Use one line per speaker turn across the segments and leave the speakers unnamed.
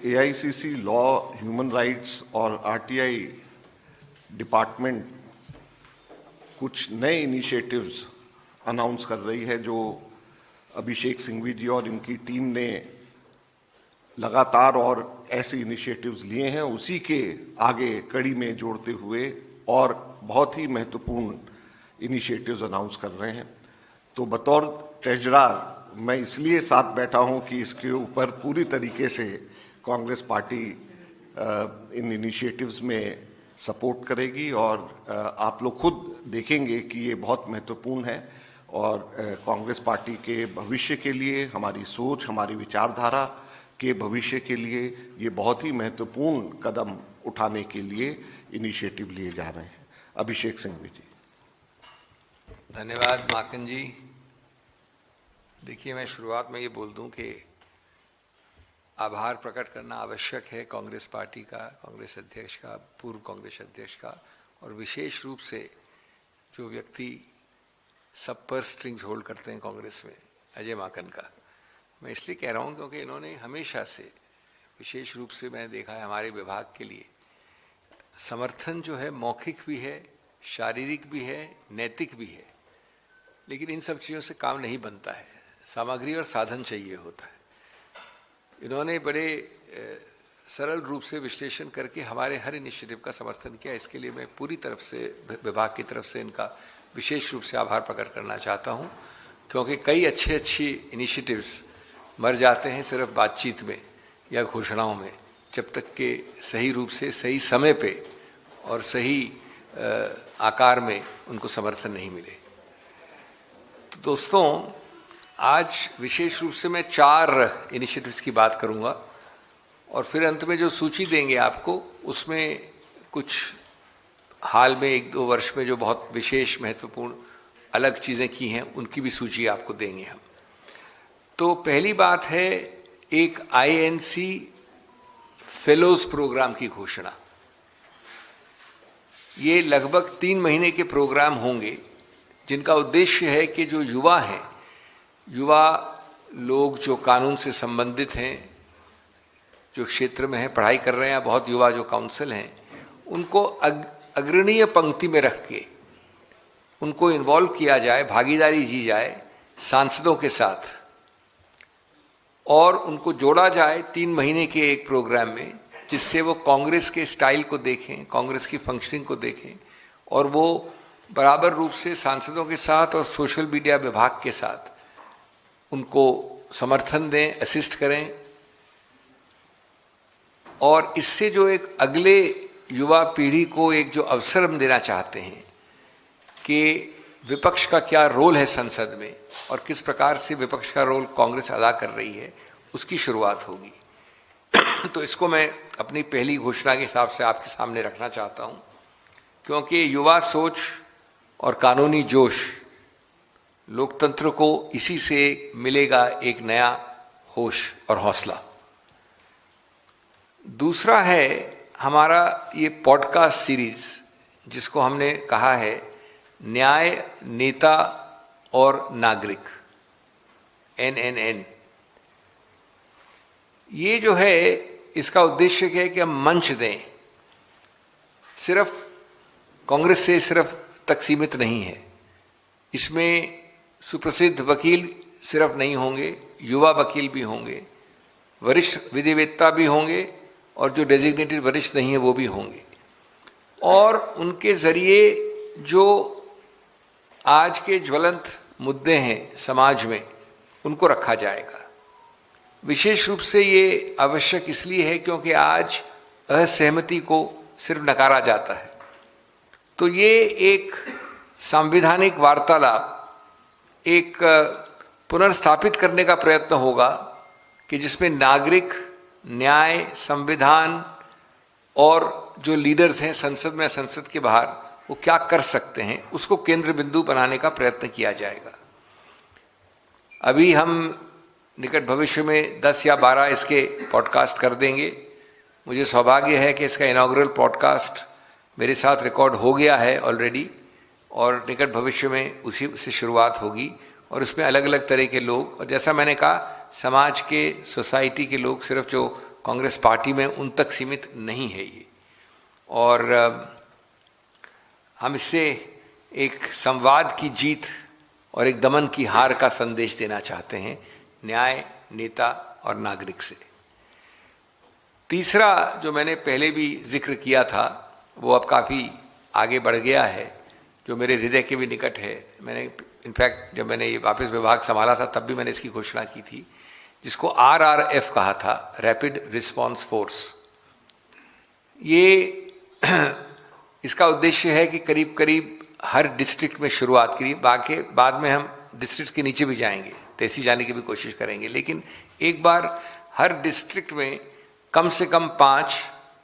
AICC law, human rights और RTI department कुछ नए इनिशिएटिव्स अनाउंस कर रही है जो अभिषेक सिंघवी जी और इनकी टीम ने लगातार और ऐसे इनिशिएटिव्स लिए हैं, उसी के आगे कड़ी में जोड़ते हुए और बहुत ही महत्वपूर्ण इनिशिएटिव्स अनाउंस कर रहे हैं। तो बतौर ट्रेजरर मैं इसलिए साथ बैठा हूं कि इसके ऊपर पूरी तरीके से कांग्रेस पार्टी इन इनिशिएटिव्स में सपोर्ट करेगी और आप लोग खुद देखेंगे कि ये बहुत महत्वपूर्ण है और कांग्रेस पार्टी के भविष्य के लिए, हमारी सोच, हमारी विचारधारा के भविष्य के लिए ये बहुत ही महत्वपूर्ण कदम उठाने के लिए इनिशिएटिव लिए जा रहे हैं। अभिषेक सिंघवी जी।
धन्यवाद माकन जी। देखिए, मैं शुरुआत में ये बोल दूं कि आभार प्रकट करना आवश्यक है कांग्रेस पार्टी का, कांग्रेस अध्यक्ष का, पूर्व कांग्रेस अध्यक्ष का, और विशेष रूप से जो व्यक्ति सब पर स्ट्रिंग्स होल्ड करते हैं कांग्रेस में, अजय माकन का। मैं इसलिए कह रहा हूं क्योंकि इन्होंने हमेशा से, विशेष रूप से मैंने देखा है हमारे विभाग के लिए, समर्थन जो है मौखिक भी है, शारीरिक भी है, नैतिक भी है, लेकिन इन सब चीज़ों से काम नहीं बनता है, सामग्री और साधन चाहिए होता है। इन्होंने बड़े सरल रूप से विश्लेषण करके हमारे हर इनिशिएटिव का समर्थन किया। इसके लिए मैं पूरी तरफ से, विभाग की तरफ से इनका विशेष रूप से आभार प्रकट करना चाहता हूं, क्योंकि कई अच्छी इनिशिएटिव्स मर जाते हैं सिर्फ बातचीत में या घोषणाओं में, जब तक कि सही रूप से, सही समय पे और सही आकार में उनको समर्थन नहीं मिले। तो दोस्तों, आज विशेष रूप से मैं 4 इनिशिएटिव्स की बात करूंगा और फिर अंत में जो सूची देंगे आपको, उसमें कुछ हाल में 1-2 वर्ष में जो बहुत विशेष महत्वपूर्ण अलग चीज़ें की हैं, उनकी भी सूची आपको देंगे हम। तो पहली बात है एक आईएनसी फेलोज प्रोग्राम की घोषणा। ये लगभग 3 महीने के प्रोग्राम होंगे, जिनका उद्देश्य है कि जो युवा हैं, युवा लोग जो कानून से संबंधित हैं, जो क्षेत्र में हैं, पढ़ाई कर रहे हैं, बहुत युवा जो काउंसिल हैं, उनको अग्रणीय पंक्ति में रख के उनको इन्वॉल्व किया जाए, भागीदारी की जाए सांसदों के साथ, और उनको जोड़ा जाए 3 महीने के एक प्रोग्राम में, जिससे वो कांग्रेस के स्टाइल को देखें, कांग्रेस की फंक्शनिंग को देखें, और वो बराबर रूप से सांसदों के साथ और सोशल मीडिया विभाग के साथ उनको समर्थन दें, असिस्ट करें। और इससे जो एक अगले युवा पीढ़ी को एक जो अवसर हम देना चाहते हैं कि विपक्ष का क्या रोल है संसद में और किस प्रकार से विपक्ष का रोल कांग्रेस अदा कर रही है, उसकी शुरुआत होगी। तो इसको मैं अपनी पहली घोषणा के हिसाब से आपके सामने रखना चाहता हूं, क्योंकि युवा सोच और कानूनी जोश, लोकतंत्र को इसी से मिलेगा एक नया होश और हौसला। दूसरा है हमारा ये पॉडकास्ट सीरीज, जिसको हमने कहा है न्याय, नेता और नागरिक, NNN। ये जो है, इसका उद्देश्य क्या है कि हम मंच दें, सिर्फ कांग्रेस से सिर्फ तक सीमित नहीं है। इसमें सुप्रसिद्ध वकील सिर्फ नहीं होंगे, युवा वकील भी होंगे, वरिष्ठ विधिवेत्ता भी होंगे, और जो डेजिग्नेटेड वरिष्ठ नहीं है वो भी होंगे। और उनके ज़रिए जो आज के ज्वलंत मुद्दे हैं समाज में, उनको रखा जाएगा। विशेष रूप से ये आवश्यक इसलिए है क्योंकि आज असहमति को सिर्फ नकारा जाता है। तो ये एक संवैधानिक वार्तालाप, एक पुनर्स्थापित करने का प्रयत्न होगा कि जिसमें नागरिक, न्याय, संविधान और जो लीडर्स हैं संसद में, संसद के बाहर, वो क्या कर सकते हैं, उसको केंद्र बिंदु बनाने का प्रयत्न किया जाएगा। अभी हम निकट भविष्य में 10 या 12 इसके पॉडकास्ट कर देंगे। मुझे सौभाग्य है कि इसका इनॉग्रल पॉडकास्ट मेरे साथ रिकॉर्ड हो गया है ऑलरेडी, और निकट भविष्य में उसी से शुरुआत होगी। और इसमें अलग अलग तरह के लोग, और जैसा मैंने कहा, समाज के, सोसाइटी के लोग, सिर्फ जो कांग्रेस पार्टी में उन तक सीमित नहीं है ये। और हम इससे एक संवाद की जीत और एक दमन की हार का संदेश देना चाहते हैं न्याय, नेता और नागरिक से। तीसरा जो मैंने पहले भी जिक्र किया था वो अब काफ़ी आगे बढ़ गया है, जो मेरे हृदय के भी निकट है। मैंने इनफैक्ट जब मैंने ये वापस विभाग संभाला था तब भी मैंने इसकी घोषणा की थी, जिसको RRF कहा था, रैपिड रिस्पॉन्स फोर्स। ये इसका उद्देश्य है कि करीब करीब हर डिस्ट्रिक्ट में शुरुआत करी, बाकी बाद में हम डिस्ट्रिक्ट के नीचे भी जाएंगे, तहसील जाने की भी कोशिश करेंगे, लेकिन एक बार हर डिस्ट्रिक्ट में कम से कम 5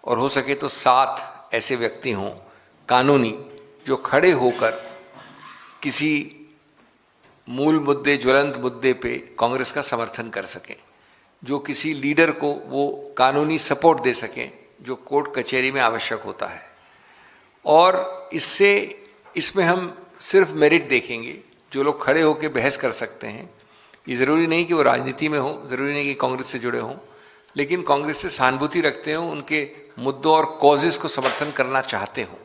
और हो सके तो 7 ऐसे व्यक्ति हों कानूनी, जो खड़े होकर किसी मूल मुद्दे, ज्वलंत मुद्दे पे कांग्रेस का समर्थन कर सकें, जो किसी लीडर को वो कानूनी सपोर्ट दे सकें जो कोर्ट कचहरी में आवश्यक होता है। और इसमें हम सिर्फ मेरिट देखेंगे, जो लोग खड़े होकर बहस कर सकते हैं। ये ज़रूरी नहीं कि वो राजनीति में हो, ज़रूरी नहीं कि कांग्रेस से जुड़े हों, लेकिन कांग्रेस से सहानुभूति रखते हों, उनके मुद्दों और कॉजेज़ को समर्थन करना चाहते हों,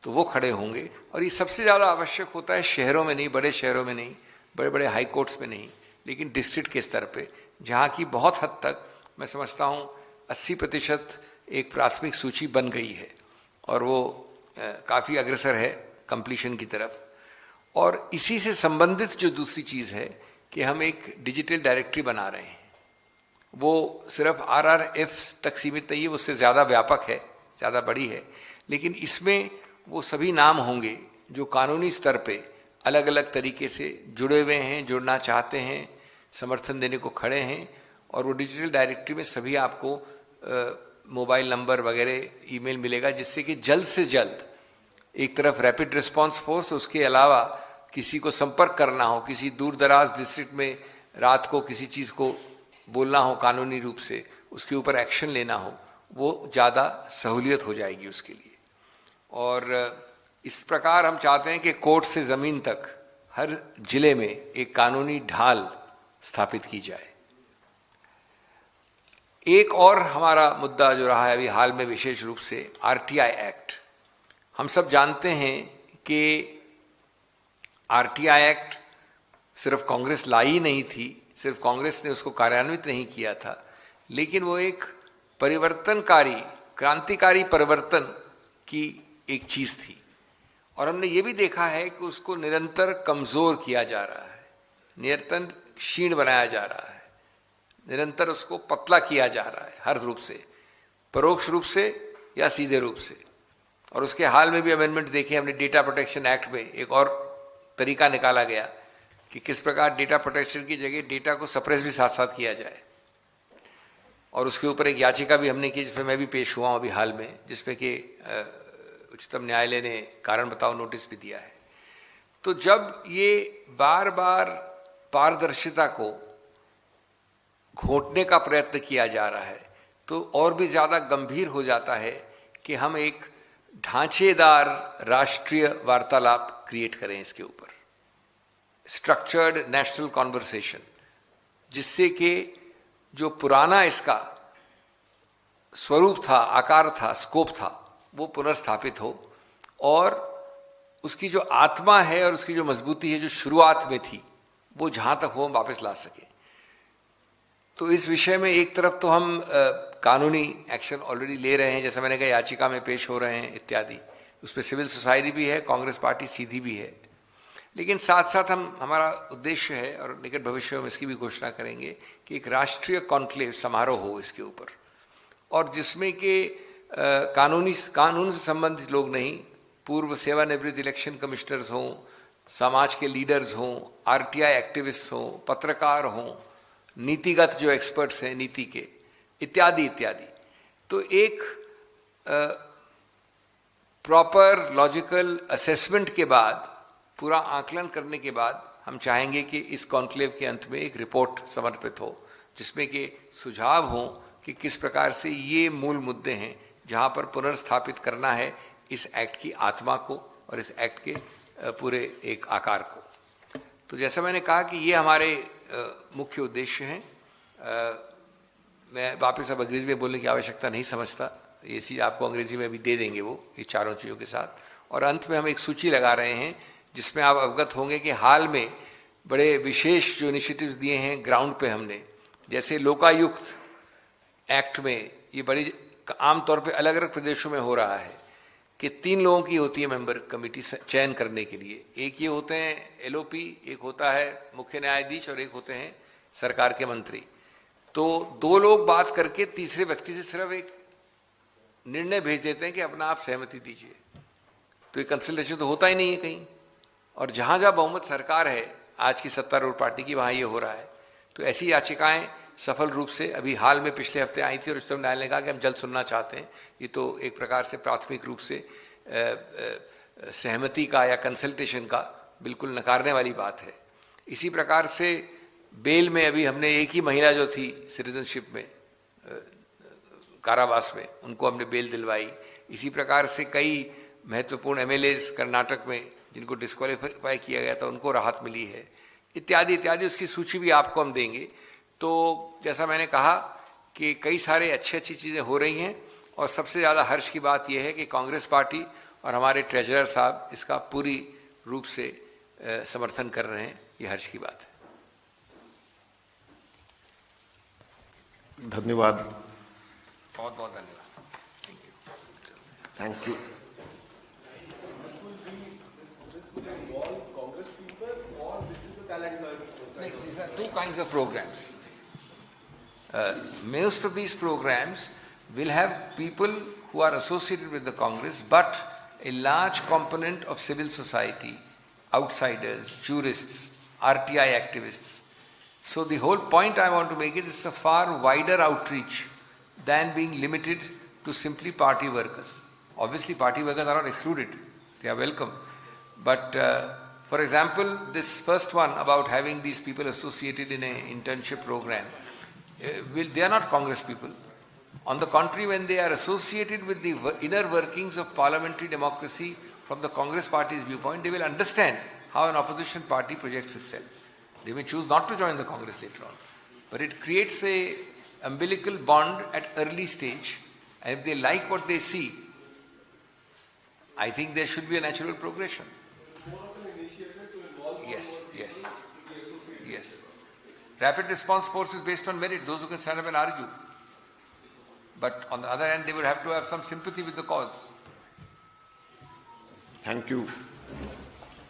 तो वो खड़े होंगे। और ये सबसे ज़्यादा आवश्यक होता है शहरों में नहीं, बड़े शहरों में नहीं, बड़े बड़े हाई कोर्ट्स में नहीं, लेकिन डिस्ट्रिक्ट के स्तर पे, जहाँ की बहुत हद तक मैं समझता हूँ 80% एक प्राथमिक सूची बन गई है और वो काफ़ी अग्रसर है कंप्लीशन की तरफ। और इसी से संबंधित जो दूसरी चीज़ है कि हम एक डिजिटल डायरेक्टरी बना रहे हैं। वो सिर्फ RRF तक सीमित नहीं है, उससे ज़्यादा व्यापक है, ज़्यादा बड़ी है, लेकिन इसमें वो सभी नाम होंगे जो कानूनी स्तर पे अलग अलग तरीके से जुड़े हुए हैं, जुड़ना चाहते हैं, समर्थन देने को खड़े हैं। और वो डिजिटल डायरेक्टरी में सभी आपको मोबाइल नंबर वगैरह, ईमेल मिलेगा, जिससे कि जल्द से जल्द एक तरफ रैपिड रिस्पांस फोर्स, उसके अलावा किसी को संपर्क करना हो, किसी दूर दराज डिस्ट्रिक्ट में रात को किसी चीज़ को बोलना हो कानूनी रूप से, उसके ऊपर एक्शन लेना हो, वो ज़्यादा सहूलियत हो जाएगी उसके लिए। और इस प्रकार हम चाहते हैं कि कोर्ट से ज़मीन तक हर जिले में एक कानूनी ढाल स्थापित की जाए। एक और हमारा मुद्दा जो रहा है अभी हाल में विशेष रूप से RTI एक्ट। हम सब जानते हैं कि RTI एक्ट सिर्फ कांग्रेस लाई नहीं थी, सिर्फ कांग्रेस ने उसको कार्यान्वित नहीं किया था, लेकिन वो एक परिवर्तनकारी, क्रांतिकारी परिवर्तन की एक चीज़ थी। और हमने ये भी देखा है कि उसको निरंतर कमज़ोर किया जा रहा है, निरंतर क्षीण बनाया जा रहा है, निरंतर उसको पतला किया जा रहा है, हर रूप से, परोक्ष रूप से या सीधे रूप से। और उसके हाल में भी अमेंडमेंट देखे हमने, डेटा प्रोटेक्शन एक्ट में एक और तरीका निकाला गया कि किस प्रकार डेटा प्रोटेक्शन की जगह डेटा को सप्रेस भी साथ साथ किया जाए। और उसके ऊपर एक याचिका भी हमने की, जिसमें मैं भी पेश हुआ हूँ अभी हाल में, जिसमें कि उच्चतम न्यायालय ने कारण बताओ नोटिस भी दिया है। तो जब ये बार बार पारदर्शिता को घोटने का प्रयत्न किया जा रहा है, तो और भी ज़्यादा गंभीर हो जाता है कि हम एक ढांचेदार राष्ट्रीय वार्तालाप क्रिएट करें इसके ऊपर, स्ट्रक्चर्ड नेशनल कॉन्वर्सेशन, जिससे कि जो पुराना इसका स्वरूप था, आकार था, स्कोप था, वो पुनर्स्थापित हो और उसकी जो आत्मा है और उसकी जो मजबूती है जो शुरुआत में थी, वो जहाँ तक हो वापस ला सके। तो इस विषय में एक तरफ तो हम कानूनी एक्शन ऑलरेडी ले रहे हैं, जैसा मैंने कहा याचिका में पेश हो रहे हैं इत्यादि, उसमें सिविल सोसाइटी भी है, कांग्रेस पार्टी सीधी भी है, लेकिन साथ साथ हमारा उद्देश्य है और निकट भविष्य में इसकी भी घोषणा करेंगे कि एक राष्ट्रीय कॉन्क्लेव समारोह हो इसके ऊपर, और जिसमें कि कानून से संबंधित लोग नहीं, पूर्व सेवानिवृत्त इलेक्शन कमिश्नर्स हों, समाज के लीडर्स हों, RTI एक्टिविस्ट हों, पत्रकार हों, नीतिगत जो एक्सपर्ट्स हैं नीति के, इत्यादि इत्यादि। तो एक प्रॉपर लॉजिकल असेसमेंट के बाद, पूरा आकलन करने के बाद, हम चाहेंगे कि इस कॉन्क्लेव के अंत में एक रिपोर्ट समर्पित हो, जिसमें कि सुझाव हों कि किस प्रकार से ये मूल मुद्दे हैं जहाँ पर पुनर्स्थापित करना है इस एक्ट की आत्मा को और इस एक्ट के पूरे एक आकार को। तो जैसा मैंने कहा कि ये हमारे मुख्य उद्देश्य हैं। मैं वापस अब अंग्रेजी में बोलने की आवश्यकता नहीं समझता, ये चीज़ आपको अंग्रेजी में भी दे देंगे वो, ये चारों चीज़ों के साथ। और अंत में हम एक सूची लगा रहे हैं जिसमें आप अवगत होंगे कि हाल में बड़े विशेष जो इनिशिएटिव्स दिए हैं ग्राउंड पे हमने, जैसे लोकायुक्त एक्ट में, ये बड़ी आमतौर पे अलग अलग प्रदेशों में हो रहा है कि 3 लोगों की होती है मेंबर कमेटी चयन करने के लिए। एक ये होते हैं एलओपी, एक होता है मुख्य न्यायाधीश और एक होते हैं सरकार के मंत्री। तो 2 लोग बात करके तीसरे व्यक्ति से सिर्फ एक निर्णय भेज देते हैं कि अपना आप सहमति दीजिए, तो ये कंसल्टेशन तो होता ही नहीं है कहीं। और जहाँ जहाँ बहुमत सरकार है आज की सत्तारूढ़ पार्टी की, वहाँ ये हो रहा है। तो ऐसी याचिकाएं सफल रूप से अभी हाल में पिछले हफ्ते आई थी और उच्चतम न्यायालय ने कहा कि हम जल्द सुनना चाहते हैं। ये तो एक प्रकार से प्राथमिक रूप से सहमति का या कंसल्टेशन का बिल्कुल नकारने वाली बात है। इसी प्रकार से बेल में अभी हमने एक ही महिला जो थी सिटीजनशिप में कारावास में, उनको हमने बेल दिलवाई। इसी प्रकार से कई महत्वपूर्ण एमएलएज कर्नाटक में जिनको डिस्क्वालीफाई किया गया था उनको राहत मिली है, इत्यादि इत्यादि। उसकी सूची भी आपको हम देंगे। तो जैसा मैंने कहा कि कई सारे अच्छी चीज़ें हो रही हैं और सबसे ज़्यादा हर्ष की बात यह है कि कांग्रेस पार्टी और हमारे ट्रेजरर साहब इसका पूरी रूप से समर्थन कर रहे हैं। ये हर्ष की बात है।
धन्यवाद।
बहुत बहुत धन्यवाद।
Thank you.
These are 2 kinds of programs. Most of these programs will have people who are associated with the Congress, but a large component of civil society, outsiders, jurists, RTI activists. So the whole point I want to make is it's a far wider outreach than being limited to simply party workers. Obviously party workers are not excluded, they are welcome. But for example, this first one about having these people associated in an internship program, they are not Congress people. On the contrary, when they are associated with the inner workings of parliamentary democracy from the Congress party's viewpoint, they will understand how an opposition party projects itself. They may choose not to join the Congress later on, but it creates a umbilical bond at early stage, and if they like what they see, I think there should be a natural progression. Yes. Rapid response force is based on merit, those who can stand up and argue. But on the other hand, they would have to have some sympathy with the cause.
Thank you.